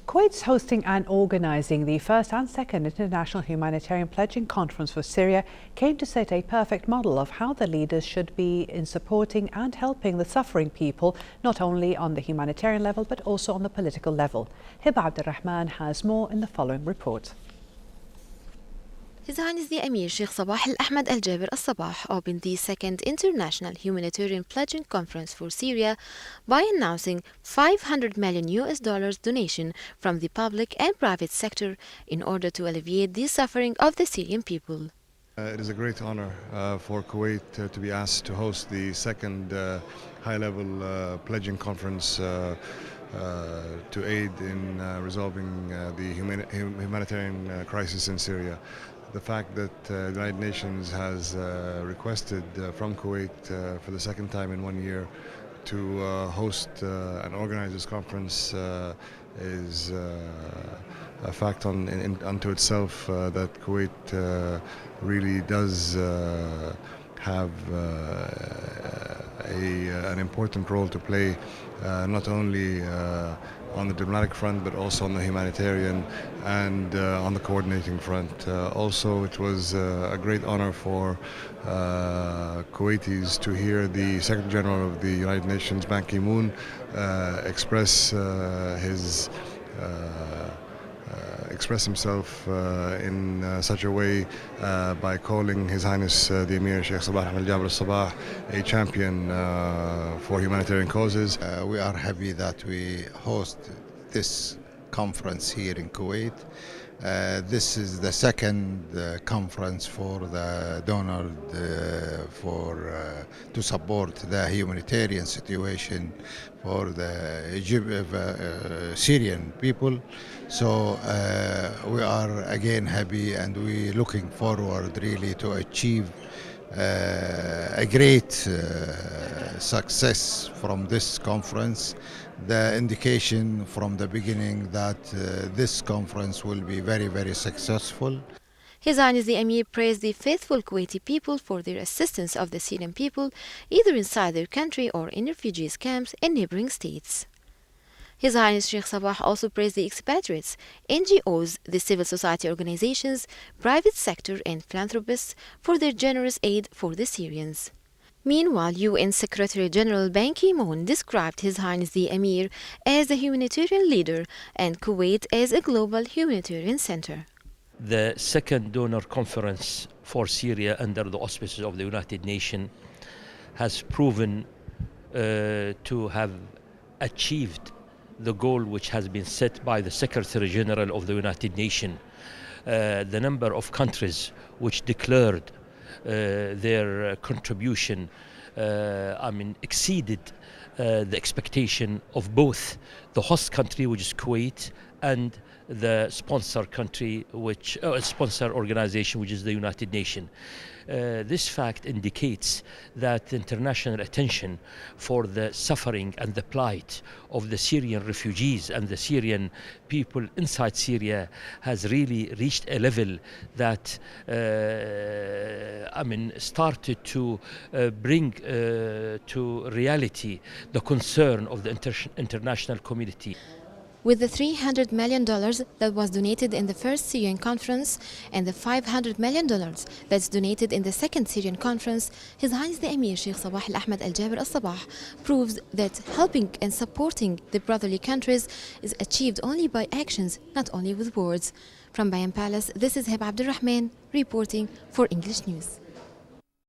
Kuwait's hosting and organising the first and second International Humanitarian Pledging Conference for Syria came to set a perfect model of how the leaders should be in supporting and helping the suffering people, not only on the humanitarian level but also on the political level. Hiba Abdurrahman has more in the following report. His Highness the Emir Sheikh Sabah Al-Ahmad Al-Jaber Al-Sabah opened the second International Humanitarian Pledging Conference for Syria by announcing $500 million donation from the public and private sector in order to alleviate the suffering of the Syrian people. It is a great honor for Kuwait to be asked to host the second high-level pledging conference to aid in resolving the humanitarian crisis in Syria. The fact that the United Nations has requested from Kuwait for the second time in 1 year to host and organize this conference is a fact unto itself that Kuwait really does have an important role to play, not only on the diplomatic front but also on the humanitarian and on the coordinating front. Also, it was a great honor for Kuwaitis to hear the Secretary General of the United Nations, Ban Ki-moon, express himself in such a way by calling His Highness the Emir Sheikh Sabah Al-Jaber Al-Sabah a champion for humanitarian causes. We are happy that we host this conference here in Kuwait. This is the second conference for the donor to support the humanitarian situation for the Syrian people. So we are again happy, and we looking forward really to achieve a great success from this conference. The indication from the beginning that this conference will be very, very successful. His Highness the Emir praised the faithful Kuwaiti people for their assistance of the Syrian people, either inside their country or in refugees camps in neighboring states. His Highness Sheikh Sabah also praised the expatriates, NGOs, the civil society organizations, private sector and philanthropists for their generous aid for the Syrians. Meanwhile, UN Secretary General Ban Ki-moon described His Highness the Emir as a humanitarian leader and Kuwait as a global humanitarian center. The second donor conference for Syria under the auspices of the United Nations has proven to have achieved the goal which has been set by the Secretary General of the United Nations. The number of countries which declared their contribution exceeded the expectation of both the host country, which is Kuwait, and the sponsor country, sponsor organization, which is the United Nations. This fact indicates that the international attention for the suffering and the plight of the Syrian refugees and the Syrian people inside Syria has really reached a level that started to bring to reality the concern of the international community. With the $300 million that was donated in the first Syrian conference and the $500 million that's donated in the second Syrian conference, His Highness the Emir Sheikh Sabah Al-Ahmad Al-Jaber Al-Sabah proves that helping and supporting the brotherly countries is achieved only by actions, not only with words. From Bayan Palace, this is Hiba Abdurrahman reporting for English News.